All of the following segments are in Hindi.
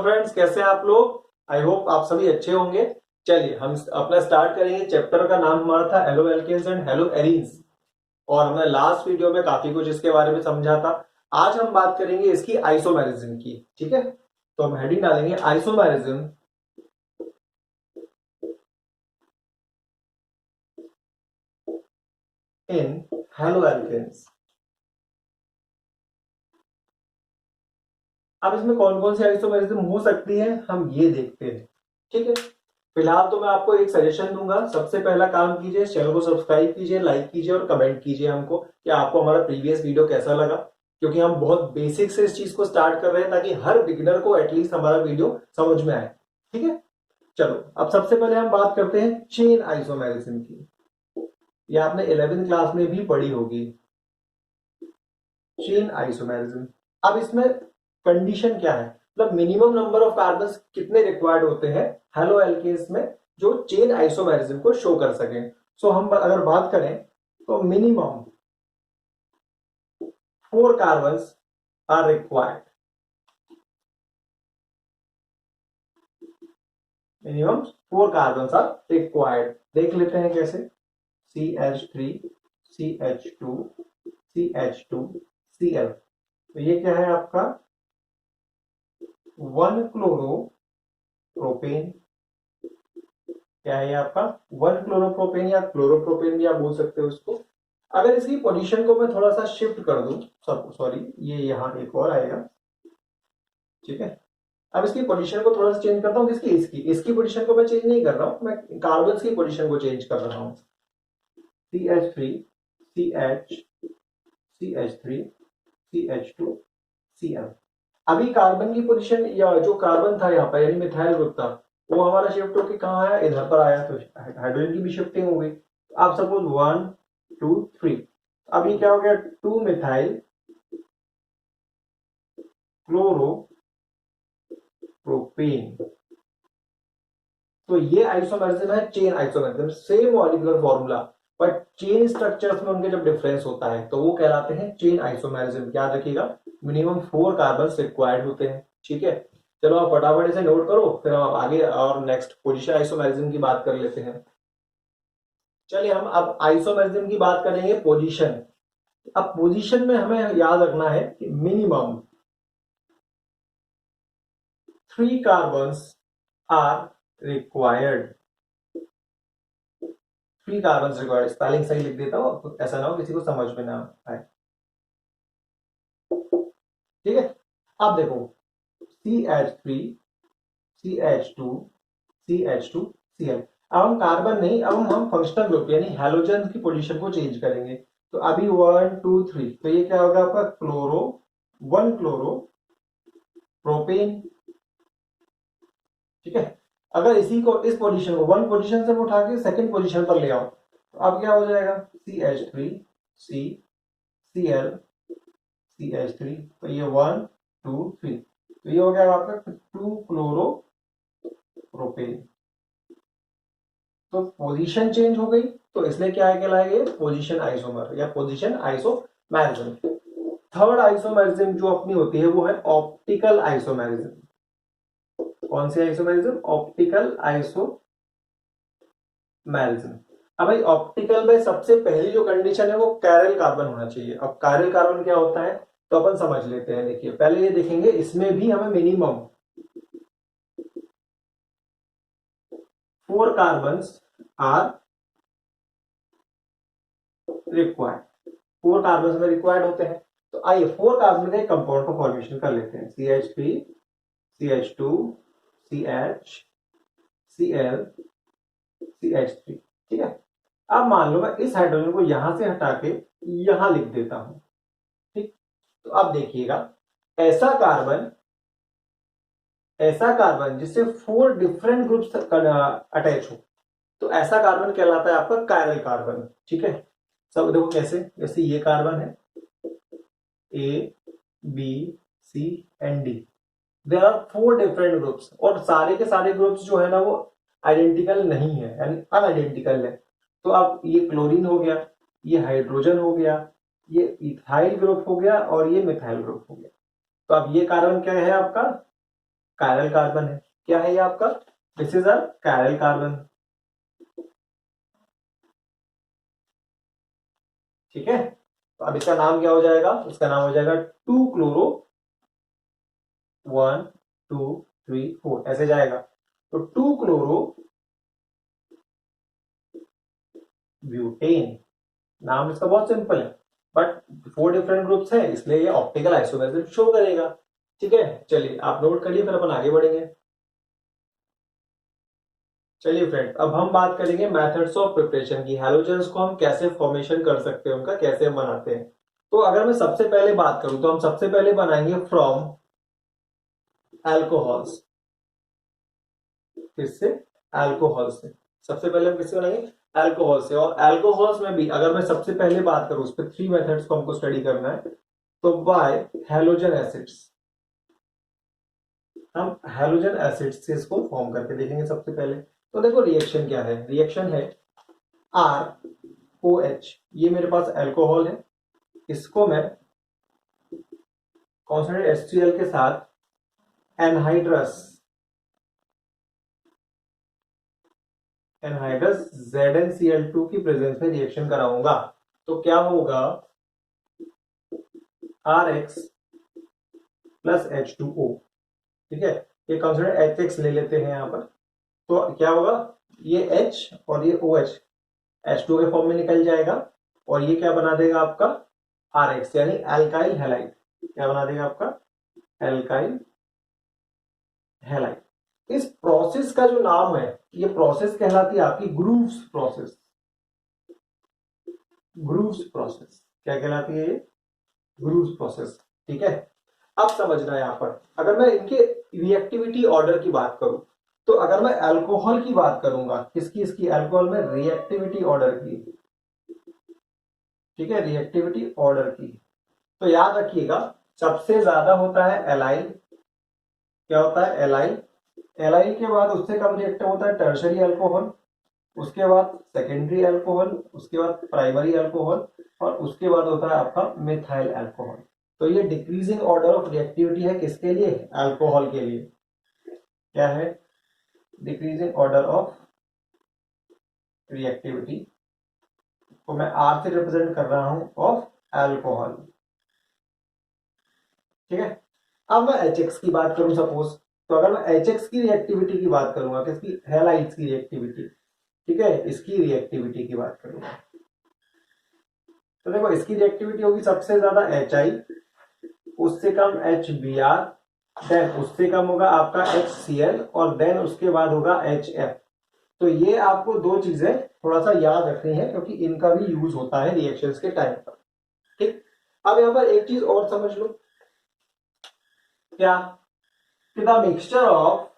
फ्रेंड्स, कैसे हैं आप लोग। आई होप आप सभी अच्छे होंगे। चलिए हम अपना स्टार्ट करेंगे। चैप्टर का नाम हमारा था hello alkenes and hello arenes, और हमने लास्ट वीडियो में काफी कुछ इसके बारे में समझा था। आज हम बात करेंगे इसकी आइसोमेरिज्म की। ठीक है, तो हम हेडिंग डालेंगे आइसोमेरिज्म इन हेलो एल्केन्स। अब इसमें कौन कौन सी आइसोमेरिज्म हो सकती है हम ये देखते हैं। ठीक है, फिलहाल तो मैं आपको एक सजेशन दूंगा। सबसे पहला काम कीजिए, चैनल को सब्सक्राइब कीजिए, लाइक कीजिए और कमेंट कीजिए हमको कि आपको हमारा प्रीवियस वीडियो कैसा लगा, क्योंकि हम बहुत बेसिक से इस चीज को स्टार्ट कर रहे हैं ताकि हर बिगिनर को एटलीस्ट हमारा वीडियो समझ में आए। ठीक है, चलो अब सबसे पहले हम बात करते हैं चेन आइसोमेरिज्म की। ये आपने 11th क्लास में भी पढ़ी होगी, चेन आइसोमेरिज्म। अब इसमें कंडीशन क्या है, मतलब मिनिमम नंबर ऑफ कार्बन कितने रिक्वायर्ड होते हैं हेलो एल्केन्स में जो चेन आइसोमेरिज्म को शो कर सकें। सो हम अगर बात करें तो minimum 4 carbon are required. Minimum 4 carbon are required. देख लेते हैं कैसे। CH3 CH2 CH2 Cl। तो ये क्या है आपका 1 क्लोरो प्रोपेन। क्या है ये आपका 1 क्लोरोप्रोपेन या क्लोरोप्रोपेन भी आप बोल सकते हो इसको। अगर इसकी पोजीशन को मैं थोड़ा सा शिफ्ट कर दूं, सॉरी ये यहां एक और आएगा। ठीक है, अब इसकी पोजीशन को थोड़ा सा चेंज करता हूं। इसकी इसकी इसकी पोजीशन को मैं चेंज नहीं कर रहा हूं, मैं कार्बन की पोजीशन को चेंज कर रहा हूं। CH3 CH CH3 CH2 Cl। अभी कार्बन की पोजीशन या जो कार्बन था यहाँ पर यानी मिथाइल ग्रुप था वो हमारा शिफ्ट होकर कहाँ आया, इधर पर आया। तो हाइड्रोजन की भी शिफ्टिंग हो गई। आप सपोज 1 2 3, अभी क्या हो गया 2 मिथाइल क्लोरो प्रोपेन। तो ये आइसोमेरिज्म है chain isomerism, same molecular formula, but chain structures में उनके जब डिफरेंस होता है तो वो कहलाते हैं चेन आइसोमेरिज्म। याद रखिएगा, मिनिमम 4 कार्बन रिक्वायर्ड होते हैं। ठीक है, चलो आप फटाफट इसे नोट करो, फिर हम आगे और नेक्स्ट पोजीशन आइसोमेरिज्म की बात कर लेते हैं। चलिए हम अब आइसोमेरिज्म की बात करेंगे पोजीशन। अब पोजीशन में हमें याद रखना है कि minimum 3 carbon are required. 3 carbon required, spelling सही लिख देता हूं तो ऐसा ना हो किसी को समझ में ना आए। ठीक है, अब देखो CH3 CH2 CH2 Cl। अब हम कार्बन नहीं, अब हम फंक्शनल ग्रुप यानी हैलोजन की पोजीशन को चेंज करेंगे। तो अभी 1 2 3, तो ये क्या होगा आपका क्लोरो 1 क्लोरो प्रोपेन। ठीक है, अगर इसी को इस पोजीशन को 1 पोजीशन से उठा के सेकंड पोजीशन पर ले आओ तो अब क्या हो जाएगा CH3 C Cl CH3। तो ये 1 2 3, तो ये हो गया आपका 2 क्लोरो प्रोपेन। तो पोजीशन चेंज हो गई, तो इसलिए क्या है कहलाएगा पोजीशन आइसोमर या पोजीशन आइसोमेरिज्म। थर्ड आइसोमेरिज्म जो अपनी होती है वो है ऑप्टिकल आइसोमेरिज्म। कौन सी आइसोमेरिज्म, ऑप्टिकल आइसोमेरिज्म। अब भाई ऑप्टिकल में सबसे पहली जो कंडीशन है वो कैरल कार्बन होना चाहिए। अब कैरल कार्बन क्या होता है तो अपन समझ लेते हैं। देखिए पहले ये देखेंगे, इसमें भी हमें minimum 4 carbon are required. 4 carbon में रिक्वायर्ड होते हैं। तो आइए 4 कार्बन का एक कंपाउंड का फॉर्मेशन कर लेते हैं। CH3 CH2 CH Cl CH3। ठीक है, अब मान लो मैं इस हाइड्रोजन को यहां से हटा के यहां लिख देता हूं। ठीक, तो अब देखिएगा ऐसा कार्बन जिससे 4 डिफरेंट ग्रुप्स अटैच हो तो ऐसा कार्बन कहलाता है आपका कायरल कार्बन। ठीक है, सब देखो कैसे, जैसे ये कार्बन है A B C and D, there are 4 different groups और सारे के सारे ग्रुप्स जो है ना वो आइडेंटिकल नहीं है यानी अनआइडेंटिकल है। तो अब ये क्लोरीन हो गया, ये हाइड्रोजन हो गया, ये इथाइल ग्रुप हो गया और ये मिथाइल ग्रुप हो गया। तो अब ये कार्बन क्या है आपका कायरल कार्बन है। क्या है ये आपका? This is a chiral carbon. ठीक है, तो अब इसका नाम क्या हो जाएगा? इसका नाम हो जाएगा 2 क्लोरो 1 2 3 4 ऐसे जाएगा। तो 2 क्लोरो ब्यूटेन, नाम इसका बहुत सिंपल है, बट 4 डिफरेंट ग्रुप्स है इसलिए ये ऑप्टिकल आइसोमेरिज्म शो करेगा। ठीक है, चलिए आप नोट करिए, फिर अपन आगे बढ़ेंगे। चलिए फ्रेंड, अब हम बात करेंगे मेथड्स ऑफ प्रिपरेशन की। हैलोजेंस को हम कैसे फॉर्मेशन कर सकते हैं, उनका कैसे हम बनाते हैं। तो अगर मैं सबसे पहले बात करूं तो हम सबसे पहले बनाएंगे फ्रॉम अल्कोहल्स। किससे? अल्कोहल से। सबसे पहले हम किससे बनाएंगे? अल्कोहल से। और अल्कोहल्स में भी अगर मैं सबसे पहले बात करूं, उस पर 3 मेथड्स को हमको स्टडी करना है। तो बाय हैलोजन एसिड्स, हम हैलोजन एसिड्स से इसको फॉर्म करके देखेंगे सबसे पहले। तो देखो रिएक्शन क्या है, रिएक्शन है ROH, ये मेरे पास अल्कोहल है, इसको मैं कॉन्सेंट्रेटेड HCl के साथ एनहाइड्रस एनहाइड्रस ZnCl2 की प्रेजेंस में रिएक्शन कराऊंगा। तो क्या होगा? RX plus H2O। ठीक है, ये कॉन्सेंट्रेटेड HX ले लेते हैं यहां पर। तो क्या होगा? ये H और ये OH H2O के फॉर्म में निकल जाएगा, और ये क्या बना देगा आपका? RX यानी अल्काइल हैलाइड। क्या बना देगा आपका? Alkyl halide. इस प्रोसेस का जो नाम है, ये प्रोसेस कहलाती है आपकी ग्रूव्स प्रोसेस। ग्रूव्स प्रोसेस क्या कहलाती है? ये ग्रूव्स प्रोसेस। ठीक है, अब समझना है यहां पर, अगर मैं इनके रिएक्टिविटी ऑर्डर की बात करूं, तो अगर मैं अल्कोहल की बात करूंगा, किसकी? इसकी अल्कोहल में रिएक्टिविटी ऑर्डर की। ठीक है, रिएक्टिविटी ऑर्डर की। तो याद रखिएगा, सबसे ज्यादा होता है एलाइल। क्या होता है? एलाइल। एलाइल के बाद उससे कम रिएक्टिव होता है टर्शरी अल्कोहल, उसके बाद सेकेंडरी अल्कोहल, उसके बाद प्राइमरी अल्कोहल, और उसके बाद होता है आपका मिथाइल अल्कोहल। तो ये डिक्रीजिंग ऑर्डर ऑफ रिएक्टिविटी है किसके लिए? अल्कोहल के लिए। क्या है? डिक्रीजिंग ऑर्डर ऑफ रिएक्टिविटी को मैं R से रिप्रेजेंट कर रहा हूं ऑफ अल्कोहल। ठीक है, अब मैं HX की बात करूं सपोज, तो अगर मैं HX की रिएक्टिविटी की बात करूंगा, किसकी? हैलाइड्स की रिएक्टिविटी। ठीक है, इसकी रिएक्टिविटी की बात करूंगा, तो देखो इसकी रिएक्टिविटी होगी सबसे ज्यादा HI, उससे कम HBr, देन उससे कम होगा आपका HCl, और देन उसके बाद होगा HF। तो ये आपको दो चीजें थोड़ा सा याद रखनी है, क्योंकि इनका भी यूज होता है रिएक्शंस के टाइम पर। ठीक, अब यहां पर एक चीज और समझ लो, क्या? कि द मिक्सचर ऑफ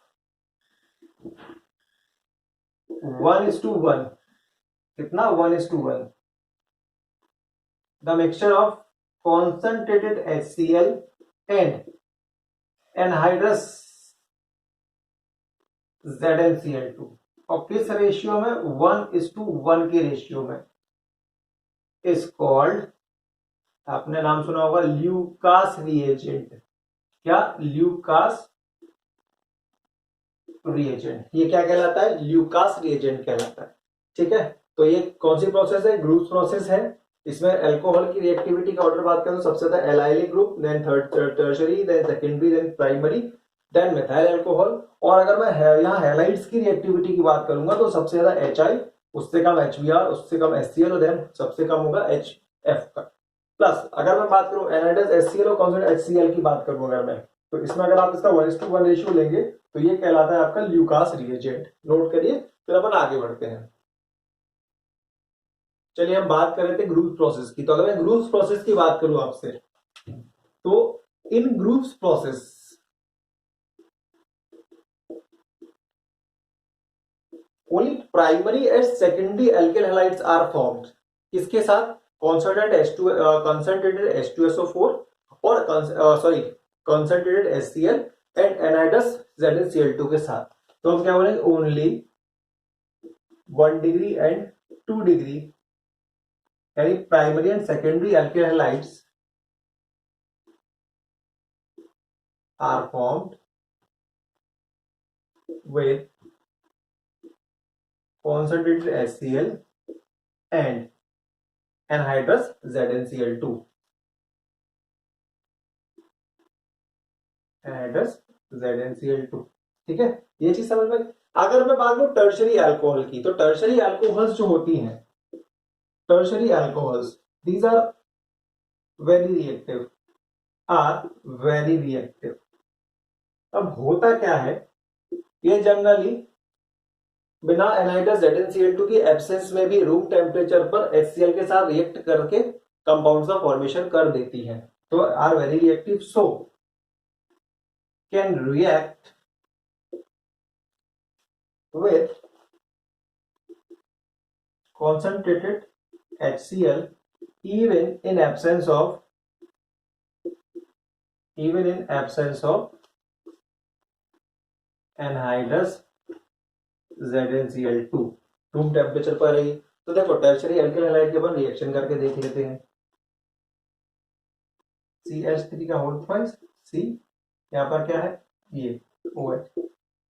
1:1, कितना? 1:1, the mixture of concentrated HCl and anhydrous ZnCl2, और किस रेशियो में? 1:1 के रेशियो में, इज कॉल्ड, आपने नाम सुना होगा, ल्यूकास रिएजेंट। क्या? Lucas reagent. ये क्या कहलाता है? ल्यूकास रिएजेंट कहलाता है। ठीक है, तो ये कौन सी प्रोसेस है? ग्रुप प्रोसेस है। इसमें अल्कोहल की रिएक्टिविटी का ऑर्डर बात करें तो सबसे ज्यादा allylic group, then third tertiary, then secondary, then primary, then methyl alcohol. और अगर मैं यहाँ हैलाइड्स की रिएक्टिविटी की बात करूंगा तो सबसे ज्यादा HI, उससे कम HBr, उससे कम HCl, और देन सबसे कम होगा HF का। प्लस अगर मैं बात करूं एनहाइड्रस HCl और कॉन्सेंट्रेटेड HCl की बात करूं अगर मैं, तो इसमें अगर आप इसका 1:1 रेशियो लेंगे तो ये कहलाता है आपका ल्यूकास रिएजेंट। नोट करिए, फिर अपन आगे बढ़ते हैं। चलिए हम बात कर रहे थे ग्रुप प्रोसेस की, तो अगर मैं ग्रुप प्रोसेस की बात करूं आपसे, तो in Groove's process only primary and secondary alkyl halides are formed. किसके साथ? कॉन्सेंट्रेटेड H2SO4 और sorry concentrated HCl and anhydrous ZnCl2 के साथ। तो हम क्या बोलेंगे? ओनली 1 डिग्री एंड 2 डिग्री, यानी primary and secondary alkyl halides are formed with concentrated HCl and anhydrous ZnCl2, anhydrous ZnCl2। ठीक है, ये चीज समझ में। अगर मैं बात करूं टर्शरी अल्कोहल की, तो टर्शरी अल्कोहल्स जो होती हैं, tertiary alcohols, these are very reactive, are very reactive. अब होता क्या है, ये जनरली बिना एनहाइड्रस ZnCl2 की एब्सेंस में भी रूम टेम्परेचर पर HCl के साथ रिएक्ट करके कंपाउंड्स का फॉर्मेशन कर देती है। तो are very reactive, so can react with concentrated HCl even in absence of anhydrous ZnCl2 room temperature पर रही। तो देखो टर्शरी अल्किल हैलाइड के अपन रिएक्शन करके देख लेते हैं। CH3 का होल ट्वाइस C, यहाँ पर क्या है ये OH,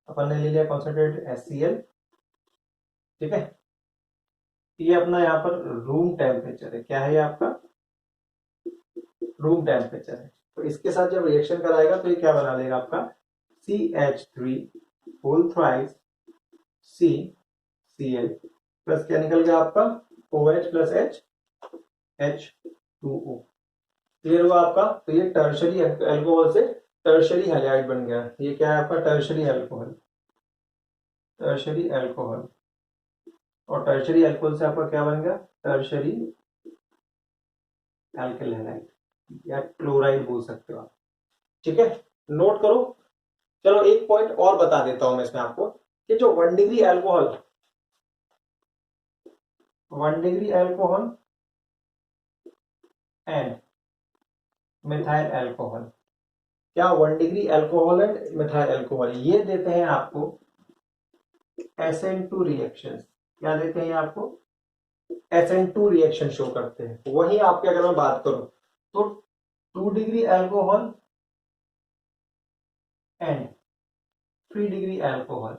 अपन ने ले लिया कॉन्सेंट्रेटेड HCl। ठीक है, ये अपना यहाँ पर रूम टेम्परेचर है, क्या है ये आपका रूम टेम्परेचर है। तो इसके साथ जब रिएक्शन कराएगा तो ये क्या बना लेगा आपका CH3 whole thrice CCl plus क्या निकल गया आपका OH plus H H2O। Clear हुआ आपका। तो ये टर्शरी अल्कोहल से टर्शरी हैलाइड बन गया। ये क्या है आपका टर्शरी अल्कोहल, टर्शरी अल्कोहल। और टर्शरी अल्कोहल से आपका क्या बन गया टर्शरी अल्किल हैलाइड या क्लोराइड बोल सकते हो आप। ठीक है, नोट करो। चलो एक पॉइंट और बता देता हूं मैं इसमें आपको कि जो 1 degree alcohol, 1 degree alcohol and methyl alcohol, क्या 1 degree alcohol and methyl alcohol ये देते हैं आपको SN2 रिएक्शन। क्या देते हैं आपको SN2 रिएक्शन शो करते हैं। वही आपके अगर मैं बात करूं तो 2 degree alcohol and 3 degree alcohol,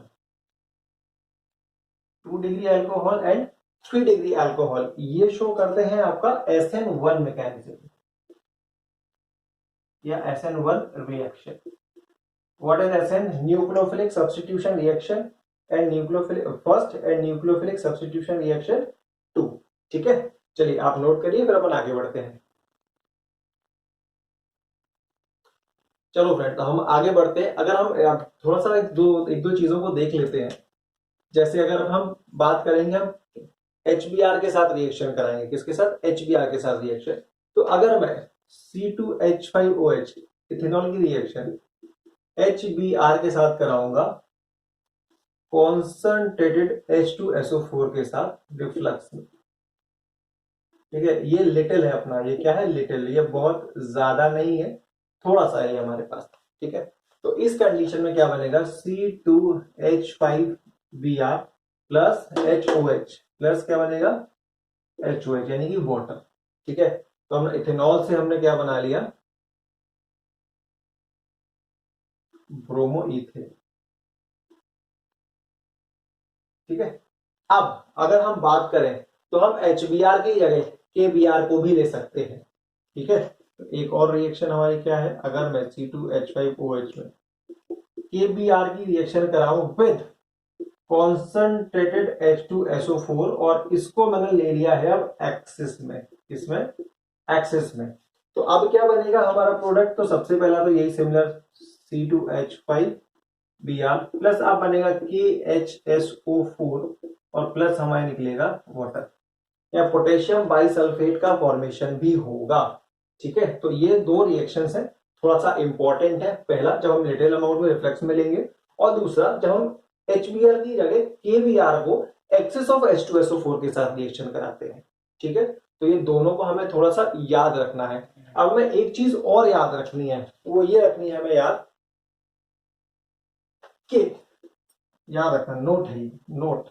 2 degree alcohol and 3 degree alcohol ये शो करते हैं आपका SN1 मैकेनिज्म या SN1 reaction. What is SN? Nucleophilic substitution reaction and nucleophilic first and nucleophilic substitution reaction 2। ठीक है, चलिए आप नोट करिए फिर अपन आगे बढ़ते हैं। चलो फ्रेंड, तो हम आगे बढ़ते हैं। अगर हम थोड़ा सा एक दो चीजों को देख लेते हैं। जैसे अगर हम बात करेंगे, हम HBr के साथ रिएक्शन कराएंगे, किसके साथ HBr के साथ रिएक्शन। तो अगर मैं C2H5OH इथेनॉल की रिएक्शन HBr के साथ कराऊंगा कॉन्सनट्रेटेड H2SO4 के साथ रिफ्लक्स में। ठीक है, ये लिटिल है अपना, ये क्या है लिटिल, ये बहुत ज्यादा नहीं है, थोड़ा सा है हमारे पास। ठीक है, तो इस कंडीशन में क्या बनेगा C2H5Br प्लस HOH प्लस क्या बनेगा HOH यानी कि वाटर। ठीक है, तो हमने इथेनॉल से हमने क्या बना लिया ब्रोमो इथेन। ठीक है, अब अगर हम बात करें तो हम HBr की जगह KBr को भी ले सकते हैं। ठीक है, एक और रिएक्शन हमारी क्या है, अगर मैं C2H5OH में KBr की रिएक्शन कराऊं विद कॉन्सनट्रेटेड H2SO4 और इसको मैंने ले लिया है अब एक्सिस में, इसमें एक्सिस में, तो अब क्या बनेगा हमारा प्रोडक्ट। तो सबसे पहला तो यही सिमिलर C2H5Br प्लस अब बनेगा KHSO4 और प्लस हमारे निकलेगा वाटर या पोटेशियम बाइसल्फेट का फॉर्मेशन भी होगा। ठीक है, तो ये दो रिएक्शंस हैं, थोड़ा सा इंपॉर्टेंट है। पहला जब हम लिटिल अमाउंट में रिफ्लेक्स में लेंगे, और दूसरा जब हम HBr की जगह KBr को एक्सेस ऑफ H2SO4 के साथ रिएक्शन कराते हैं। ठीक है, तो ये दोनों को हमें थोड़ा सा याद रखना है। अब मैं एक चीज और याद रखनी है, वो ये रखनी है हमें याद कि याद रखना, नोट है, note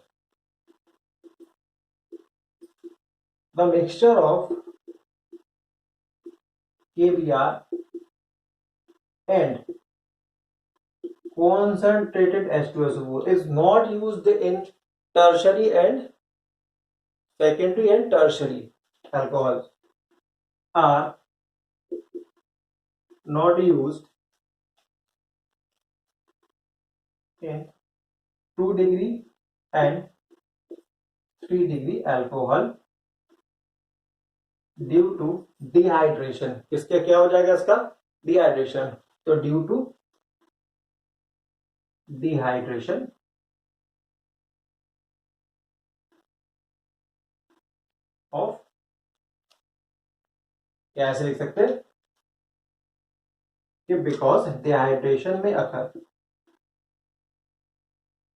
the mixture of KBr and concentrated H2SO4 is not used in tertiary and secondary and tertiary alcohols are not used in 2 degree and 3 degree alcohol due to dehydration. किसके क्या हो जाएगा इसका? डिहाइड्रेशन। तो ड्यू टू डिहाइड्रेशन ऑफ, कैसे लिख सकते हैं कि बिकॉज डिहाइड्रेशन में अकर,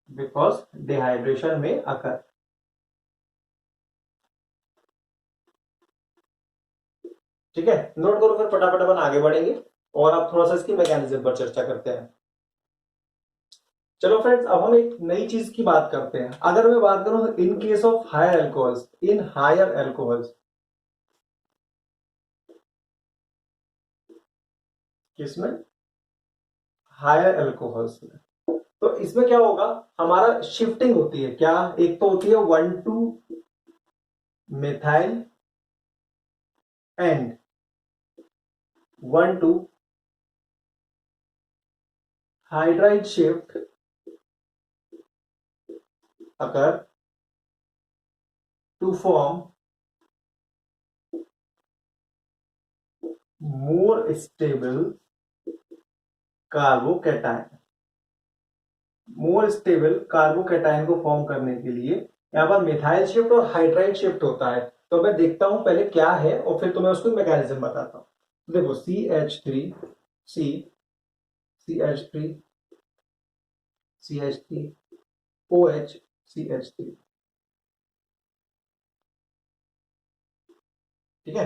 बिकॉज डिहाइड्रेशन में अकर। ठीक है, नोट करो, फिर फटाफट अपन आगे बढ़ेंगे और अब थोड़ा सा इसकी मैकेनिज्म पर चर्चा करते हैं। चलो फ्रेंड्स, अब हम एक नई चीज की बात करते हैं। अगर मैं बात करूं in case of higher alcohols, in higher alcohols, किसमें? हायर एल्कोहल्स में। तो इसमें क्या होगा, हमारा शिफ्टिंग होती है। क्या? एक तो होती है 1,2 methyl and 1,2 hydride shift occur to form more stable carbocation. More stable carbocation को फॉर्म करने के लिए यहां पर मिथाइल शिफ्ट और हाइड्राइड शिफ्ट होता है। तो मैं देखता हूं पहले क्या है और फिर तुम्हें उसको मैकेनिज्म बताता हूं। देखो CH3 C, CH3 CH3 OH CH3। ठीक है,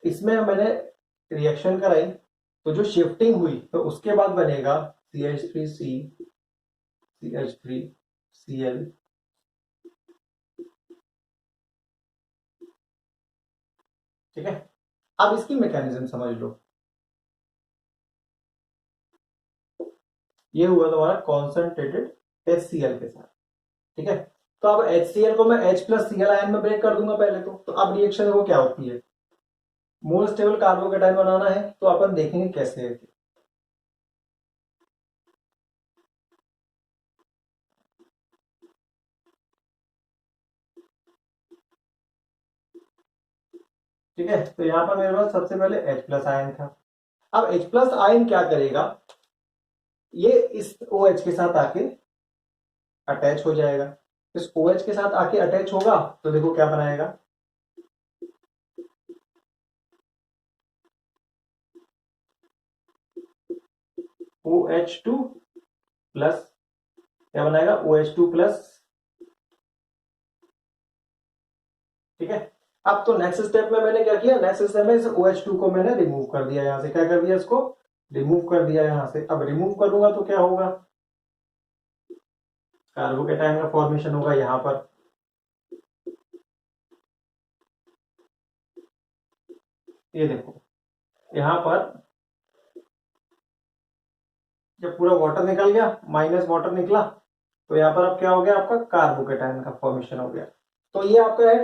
इसमें मैंने रिएक्शन कराई तो जो शिफ्टिंग हुई तो उसके बाद बनेगा CH3C CH3Cl। ठीक है, अब इसकी मैकेनिज्म समझ लो। ये हुआ तुम्हारा कॉन्सेंट्रेटेड HCl के साथ। ठीक है, तो अब HCl को मैं H+Cl आयन में ब्रेक कर दूंगा पहले तो अब रिएक्शन देखो क्या होती है। मोर स्टेबल कार्बोकैटायन बनाना है तो अपन देखेंगे कैसे है। ठीक है, तो यहां पर मेरे पास सबसे पहले H+ आयन था। अब H+ आयन क्या करेगा, ये इस OH के साथ आके अटैच हो जाएगा। इस OH के साथ आके अटैच होगा तो देखो क्या बनाएगा, OH2 प्लस, क्या बनाएगा OH2 प्लस। ठीक है, अब तो नेक्स्ट स्टेप में मैंने क्या किया, नेक्स्ट स्टेप में इस OH2 को मैंने रिमूव कर दिया, यहां से क्या कर दिया, इसको रिमूव कर दिया यहां से। अब रिमूव करूंगा तो क्या होगा, कार्बोकैटायन का फॉर्मेशन होगा यहां पर। ये देखो यहां पर जब पूरा वाटर निकल गया, माइनस वाटर निकला, तो यहां पर अब क्या हो गया, आपका कार्बोकैटायन का फॉर्मेशन हो गया। तो ये आपका है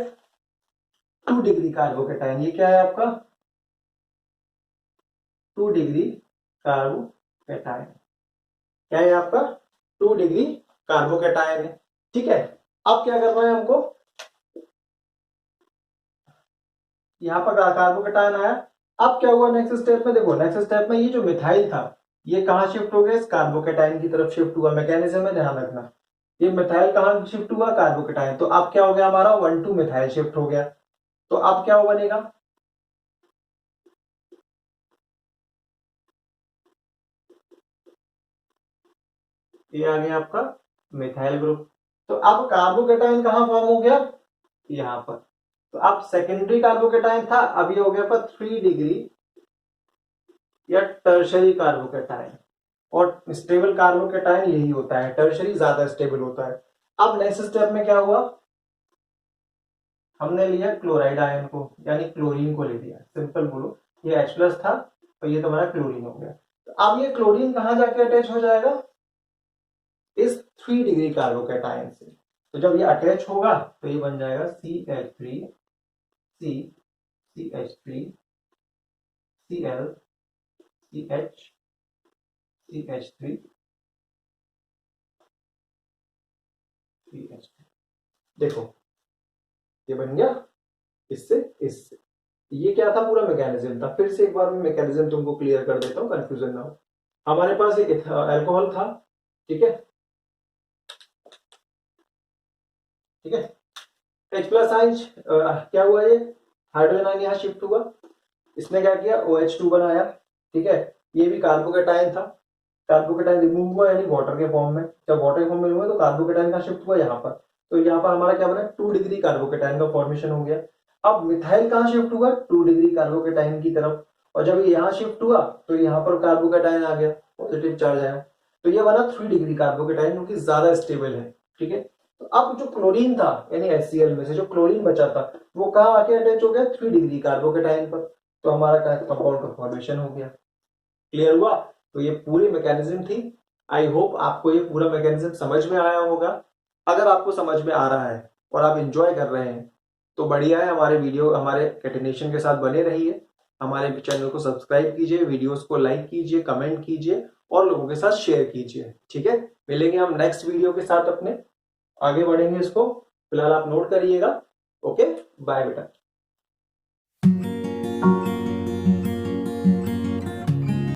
2 डिग्री कार्बोकैटायन। ये क्या है आपका 2 डिग्री कार्बोकैटायन। क्या है आपका 2 डिग्री कार्बोकैटायन है। ठीक है, अब क्या करना है हमको, यहां पर कार्बोकैटायन आया। अब क्या हुआ नेक्स्ट स्टेप में, देखो नेक्स्ट स्टेप में ये जो मिथाइल था ये कहां शिफ्ट हो गया, इस कार्बोकैटायन की तरफ शिफ्ट हुआ। मैकेनिज्म में ध्यान रखना, ये मिथाइल कहां शिफ्ट हुआ, कार्बोकैटायन। तो अब क्या हो गया हमारा 1,2 मिथाइल शिफ्ट हो गया। तो अब क्या बनेगा, ये आ गया आपका मिथाइल ग्रुप। तो अब कार्बोकैटायन कहां फॉर्म हो गया, यहां पर। तो अब सेकेंडरी कार्बोकैटायन था, अब ये हो गया पर 3 डिग्री या टर्शरी कार्बोकैटायन। और स्टेबल कार्बोकैटायन यही होता है, टर्शरी ज्यादा स्टेबल होता है। अब नेक्स्ट स्टेप में क्या हुआ, हमने लिया क्लोराइड आयन को, यानी क्लोरीन को ले लिया। सिंपल बोलो, ये H+ था तो ये तुम्हारा क्लोरीन हो गया। तो अब ये क्लोरीन कहां जाके अटैच हो जाएगा, इस 3 डिग्री कार्बोकेटाइन से। तो जब ये अटैच होगा तो ये बन जाएगा CH3 C CH3 Cl CH CH3 CH3। देखो ये बन गया इससे इससे। ये क्या था, पूरा मैकेनिज्म था। फिर से एक बार मैं मैकेनिज्म तुमको क्लियर कर देता हूँ, कंफ्यूजन ना हो। हमारे पास एक अल्कोहल था, ठीक है, ठीक है। H प्लस आइंस क्या हुआ, ये हाइड्रोजन आयन यहाँ शिफ्ट हुआ, इसने क्या किया OH2 बनाया, ठीक है। ये भी कार्बोकेटाइन था, कार्बोकेटाइन रिमूव हुआ यानी वाटर के फॉर्म में। जब वाटर के फॉर्म में हुआ तो कार्बोकेटाइन का शिफ्ट हुआ यहाँ पर। तो यहाँ पर हमारा क्या बना, 2 डिग्री कार्बोकेटाइन का फॉर्मेशन हो गया। अब मिथाइल कहाँ शिफ्ट हुआ, 2 डिग्री कार्बोकेटाइन की तरफ। और जब ये यहाँ शिफ्ट हुआ तो यहाँ पर कार्बोकेटाइन आ गया, पॉजिटिव चार्ज आया। तो ये बना 3 डिग्री कार्बोकेटाइन, क्योंकि ज्यादा स्टेबल है, ठीक है। तो अब जो क्लोरीन था यानी HCl में से जो क्लोरीन बचा था वो कहाँ आके अटैच हो गया, 3 डिग्री कार्बोकेटाइन पर। तो हमारा कंपाउंड का फॉर्मेशन हो गया। क्लियर हुआ। तो ये पूरी मैकेनिज्म थी। आई होप आपको ये पूरा मैकेनिज्म समझ में आया होगा। अगर आपको समझ में आ रहा है और आप इंजॉय कर रहे हैं तो बढ़िया है। हमारे वीडियो हमारे कैटिनेशन के साथ बने रहिए। हमारे चैनल को सब्सक्राइब कीजिए, वीडियोस को लाइक कीजिए, कमेंट कीजिए और लोगों के साथ शेयर कीजिए, ठीक है। मिलेंगे हम नेक्स्ट वीडियो के साथ, अपने आगे बढ़ेंगे इसको। फिलहाल आप नोट करिएगा। ओके, बाय बेटा।